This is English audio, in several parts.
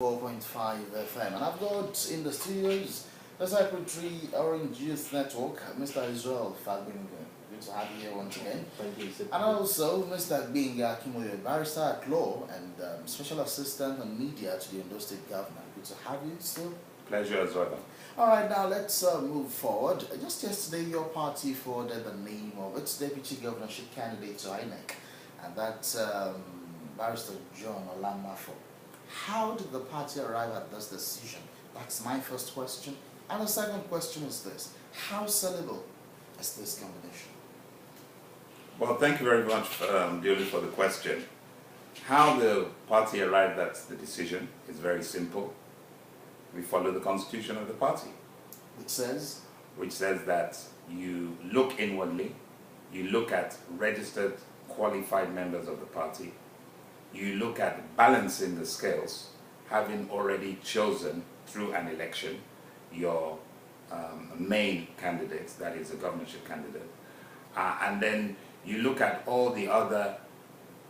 4.5 FM, and I've got in the studios the Secretary Orange Youth Network, Mr. Israel Fagbinga. Good to have you here once again. Thank you, sir. And also Mr. Binga Kimoyo, Barrister at Law and Special Assistant on Media to the Ondo State Governor. Good to have you still. Pleasure as well. Alright, now let's move forward. Just yesterday, your party forwarded the name of its deputy governorship candidate to INEC, and that's Barrister John Olamafo. How did the party arrive at this decision? That's my first question. And the second question is this: how sellable is this combination? Well, thank you very much, Diolu, for the question. How the party arrived at the decision is very simple. We follow the constitution of the party, Which says, that you look inwardly, you look at registered, qualified members of the party, you look at balancing the scales, having already chosen through an election your main candidate, that is a governorship candidate, and then you look at all the other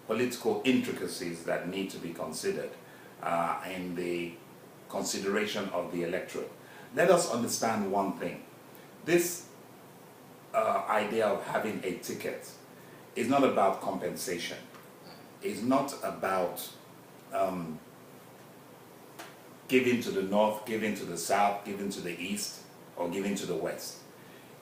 political intricacies that need to be considered in the consideration of the electorate. Let us understand one thing. This idea of having a ticket is not about compensation. It's not about giving to the north, giving to the south, giving to the east, or giving to the west.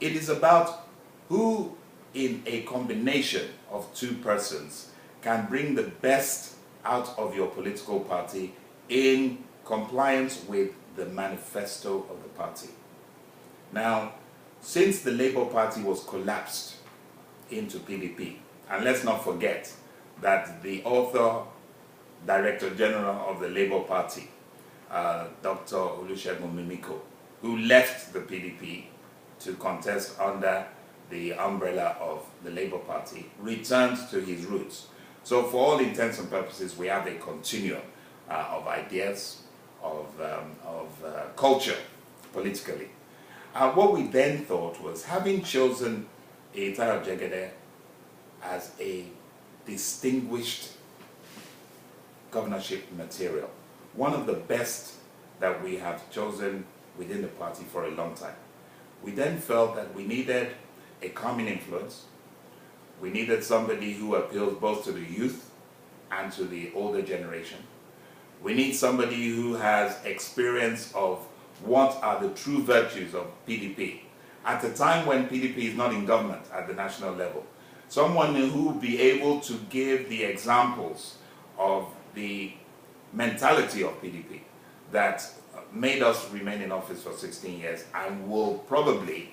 It is about who in a combination of two persons can bring the best out of your political party in compliance with the manifesto of the party. Now, since the Labour Party was collapsed into PDP, and let's not forget that the author, Director General of the Labour Party, Dr. Olusegun Mimiko, who left the PDP to contest under the umbrella of the Labour Party, returned to his roots. So for all intents and purposes, we have a continuum of ideas, of culture politically. What we then thought was, having chosen Tayo Jegede as a distinguished governorship material, one of the best that we have chosen within the party for a long time, we then felt that we needed a calming influence. We needed somebody who appeals both to the youth and to the older generation. We need somebody who has experience of what are the true virtues of PDP at a time when PDP is not in government at the national level. Someone who will be able to give the examples of the mentality of PDP that made us remain in office for 16 years and will probably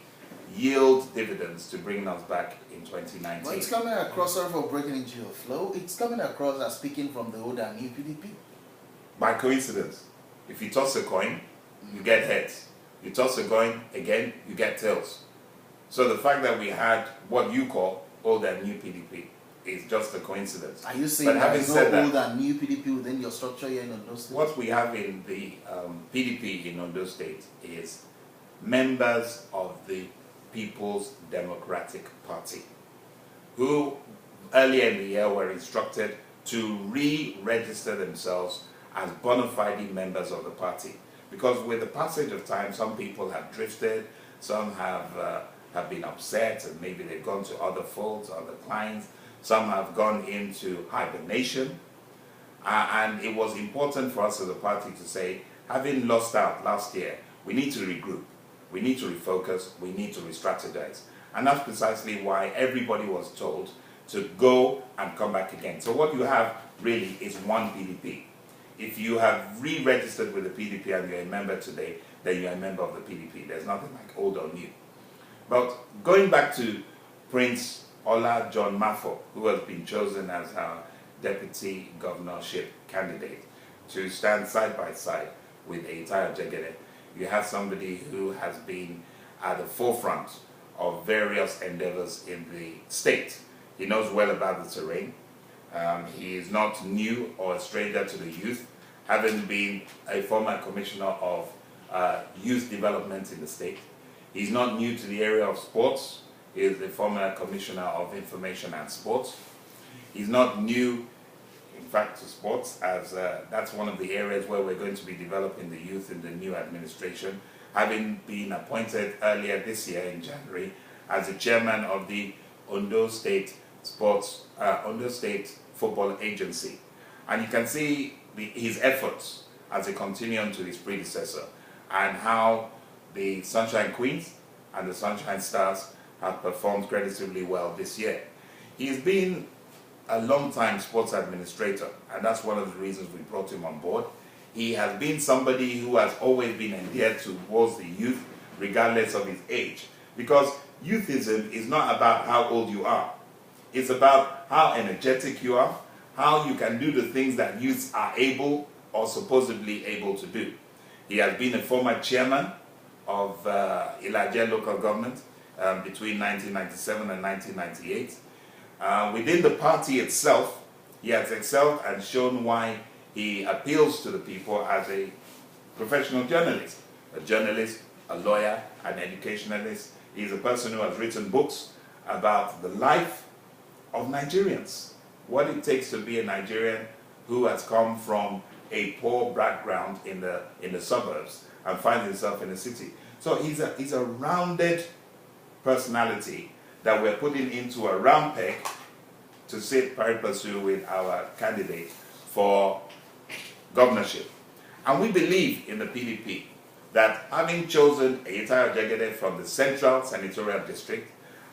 yield dividends to bring us back in 2019. well, it's coming across, sorry for breaking into your flow, it's coming across as speaking from the old and new PDP. By coincidence, if you toss a coin, you get heads. You toss a coin again, you get tails. So the fact that we had what you call old and new PDP is just a coincidence. Are you saying there is no old and new PDP within your structure here in Ondo State? What we have in the PDP in Ondo State is members of the People's Democratic Party, who earlier in the year were instructed to re-register themselves as bona fide members of the party. Because with the passage of time, some people have drifted, some have been upset, and maybe they've gone to other folds, other clients. Some have gone into hibernation. And it was important for us as a party to say, having lost out last year, we need to regroup, we need to refocus, we need to re-strategize. And that's precisely why everybody was told to go and come back again. So what you have really is one PDP. If you have re-registered with the PDP and you're a member today, then you're a member of the PDP. There's nothing like old or new. But going back to Prince Ola John Mafo, who has been chosen as our deputy governorship candidate to stand side by side with Tayo Jegede, you have somebody who has been at the forefront of various endeavors in the state. He knows well about the terrain. He is not new or a stranger to the youth, having been a former commissioner of youth development in the state. He's not new to the area of sports. He is the former commissioner of information and sports. He's not new, in fact, to sports, as that's one of the areas where we're going to be developing the youth in the new administration, having been appointed earlier this year in January as the chairman of the Ondo State Ondo State Football Agency. And you can see his efforts as a continuum to his predecessor, and how the Sunshine Queens and the Sunshine Stars have performed creditably well this year. He's been a long-time sports administrator, and that's one of the reasons we brought him on board. He has been somebody who has always been endeared towards the youth, regardless of his age. Because youthism is not about how old you are. It's about how energetic you are, how you can do the things that youths are able or supposedly able to do. He has been a former chairman of Ilaje local government between 1997 and 1998. Within the party itself, he has excelled and shown why he appeals to the people as a professional journalist, a lawyer, an educationalist. He's a person who has written books about the life of Nigerians, what it takes to be a Nigerian who has come from a poor background in the suburbs and finds himself in the city. So he's a rounded personality that we're putting into a round peg to sit pari passu with our candidate for governorship. And we believe in the PDP that, having chosen Eyitayo Jegede from the Central Senatorial District,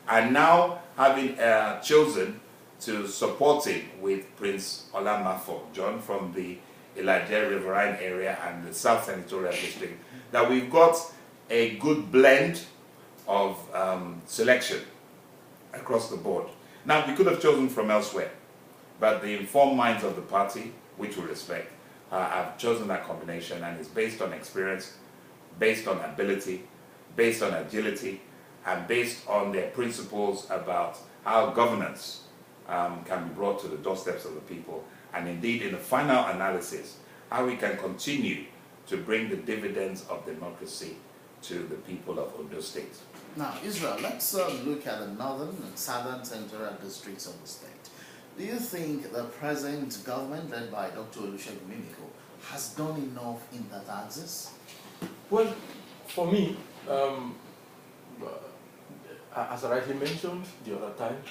and now having chosen to support him with Prince Olamafo John from the Ilaje Riverine area and the South Senatorial District, that we've got a good blend of selection across the board. Now, we could have chosen from elsewhere, but the informed minds of the party, which we respect, have chosen that combination, and it's based on experience, based on ability, based on agility, and based on their principles about how governance can be brought to the doorsteps of the people, and indeed, in the final analysis, how we can continue to bring the dividends of democracy to the people of Ondo State. Now, Israel, let's look at the northern and southern senatorial districts of the state. Do you think the present government, led by Dr. Olusegun Mimiko, has done enough in that axis? Well, for me, as I rightly mentioned the other time,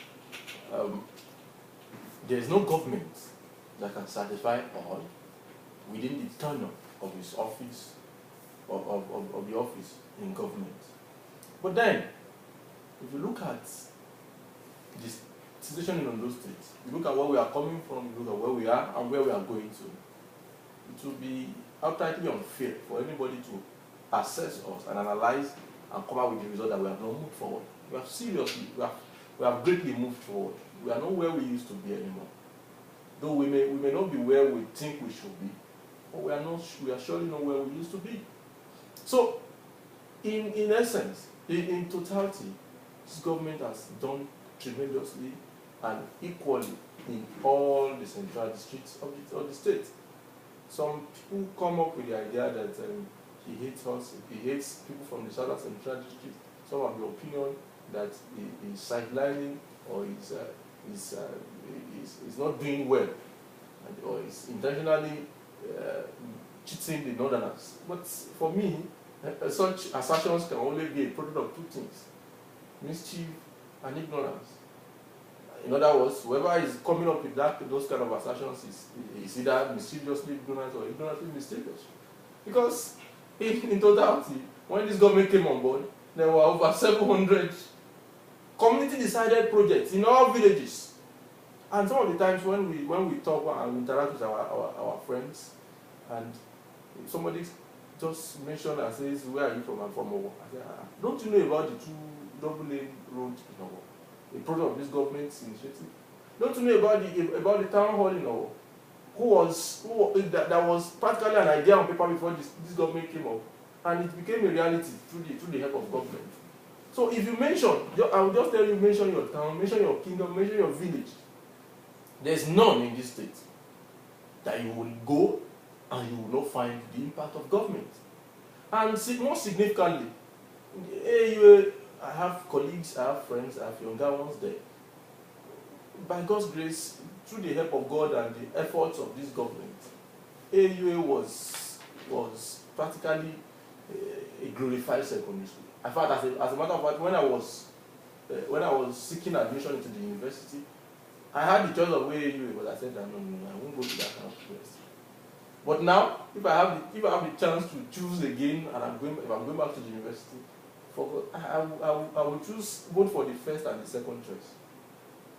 there is no government that can satisfy all within the tenure of his office, of the office in government. But then, if you look at the situation in Ondo State, you look at where we are coming from, you look at where we are and where we are going to, it will be outrightly unfair for anybody to assess us and analyze and come out with the result that we have not moved forward. We have seriously, we have greatly moved forward. We are not where we used to be anymore. Though we may not be where we think we should be, but we are surely not where we used to be. So, in essence, in totality, this government has done tremendously and equally in all the central districts of the state. Some people come up with the idea that he hates us, he hates people from the southern central district. Some have the opinion that he is sidelining or is not doing well, or is intentionally cheating the northerners. But for me, such assertions can only be a product of two things: mischief and ignorance. In other words, whoever is coming up with those kind of assertions is either mischievously ignorant or ignorantly mischievous. Because in totality, when this government came on board, there were over 700 community-decided projects in all villages. And some of the times when we talk and interact with our friends, and somebody just mentioned and says, "Where are you from?" I'm from Owo. I say, "Don't you know about the two double-lane roads in Owo? A product of this government's initiative? Don't you know about the town hall in Owo? That was practically an idea on paper before this government came up, and it became a reality through the help of government." So if you mention, I will just tell you, mention your town, mention your kingdom, mention your village. There's none in this state that you will go and you will not find the impact of government. And more significantly, I have colleagues, I have friends, I have younger ones there. By God's grace, through the help of God and the efforts of this government, AUA was practically a glorified secondary school. In fact, as a matter of fact, when I was seeking admission into the university, I had the choice of AUA, but I said that no, I won't go to that kind of place. But now, if I have the chance to choose again, and if I'm going back to the university, I will choose both for the first and the second choice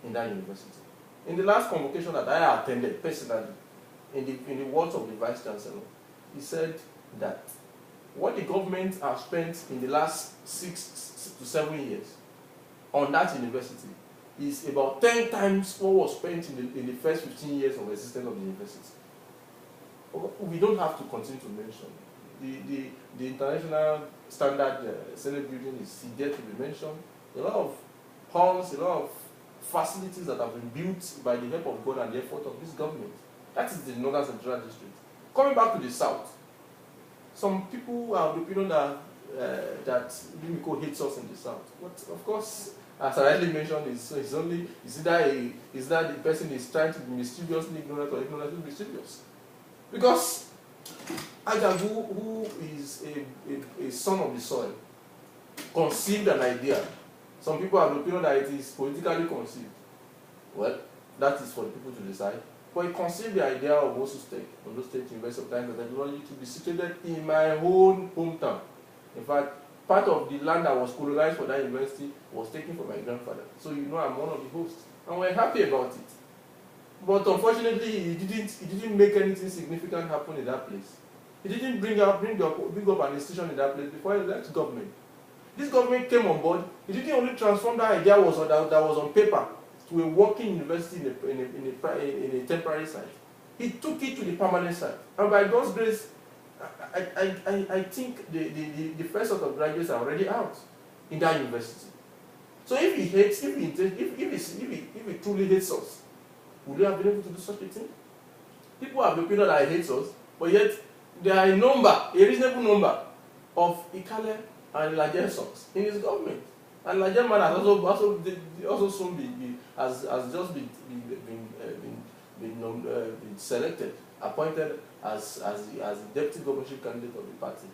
in that university. In the last convocation that I attended personally, in the words of the Vice Chancellor, he said that what the government has spent in the last 6 to 7 years on that university is about 10 times what was spent in the first 15 years of existence of the university. We don't have to continue to mention. The international standard Senate building is yet to be mentioned. A lot of halls, a lot of facilities that have been built by the help of God and the effort of this government. That is the Northern Central District. Coming back to the South, some people are of the opinion that Mimiko hates us in the South. But of course, as I rightly mentioned, it's either the person is trying to be mischievously ignorant or ignorantly mischievous. Because Ajagu, who is a son of the soil, conceived an idea. Some people have the opinion that it is politically conceived. Well, that is for the people to decide. But he conceived the idea of Ondo State University of Science and Technology to be situated in my own hometown. In fact, part of the land that was colonized for that university was taken from my grandfather. So you know I'm one of the hosts. And we're happy about it. But unfortunately, he didn't make anything significant happen in that place. He didn't bring up an institution in that place before he left government. This government came on board. He didn't only transform that idea that was on paper to a working university in a temporary site. He took it to the permanent site. And by God's grace, I think the first set of graduates are already out in that university. So if he truly hates us, would you have been able to do such a thing? People have the opinion that he hates us, but yet there are a reasonable number of Ikale and Lajer sons in his government. And Lajer man has also soon has just been selected, appointed as the deputy governorship candidate of the party.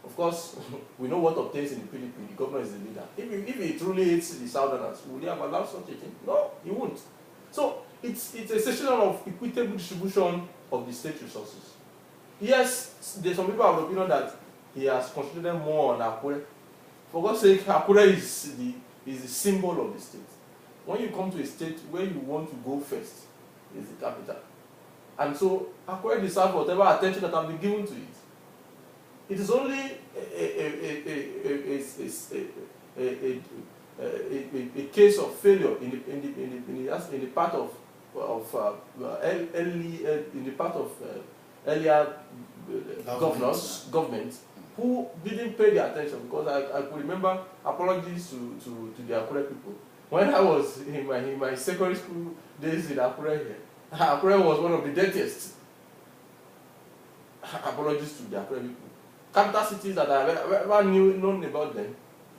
Of course, we know what obtains in the PDP. The governor is the leader. If he truly hates the Southerners, would he have allowed such a thing? No, he won't. So it's a situation of equitable distribution of the state resources. Yes, there's some people have the opinion that he has concentrated more on Akure. For God's sake, Akure is the symbol of the state. When you come to a state where you want to go first, is the capital. And so Akure deserves whatever attention that has been given to it. It is only a case of failure in the part of earlier government who didn't pay the attention, because I could remember apologies to the Akure people. When I was in my secondary school days in Akure here, Akure was one of the dirtiest. Apologies to the Akure people. Capital cities that I ever known about them.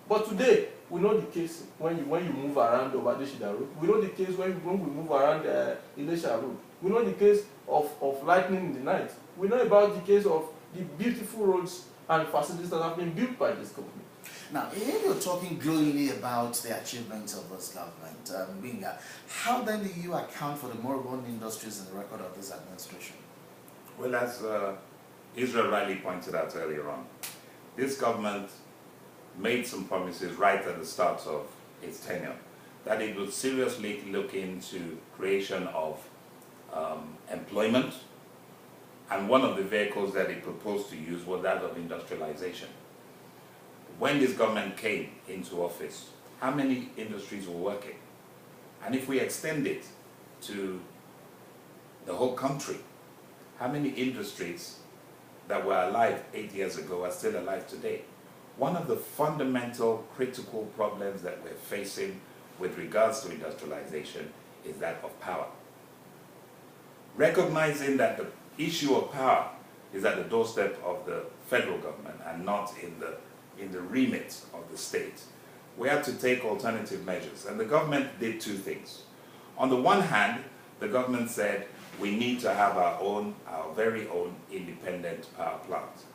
But today, we know the case when you move around over Deshida Road. We know the case when we move around Ilesha Road. We know the case of lightning in the night. We know about the case of the beautiful roads and facilities that have been built by this government. Now, if you're talking glowingly about the achievements of this government, Binga, how then do you account for the moribund industries in the record of this administration? Well, as Israel Riley pointed out earlier on, this government made some promises right at the start of its tenure that it would seriously look into creation of employment, and one of the vehicles that it proposed to use was that of industrialization. When this government came into office, how many industries were working? And if we extend it to the whole country, how many industries that were alive 8 years ago are still alive today? One of the fundamental critical problems that we're facing with regards to industrialization is that of power. Recognizing that the issue of power is at the doorstep of the federal government and not in the remit of the state, we have to take alternative measures. And the government did two things. On the one hand, the government said we need to have our very own independent power plant.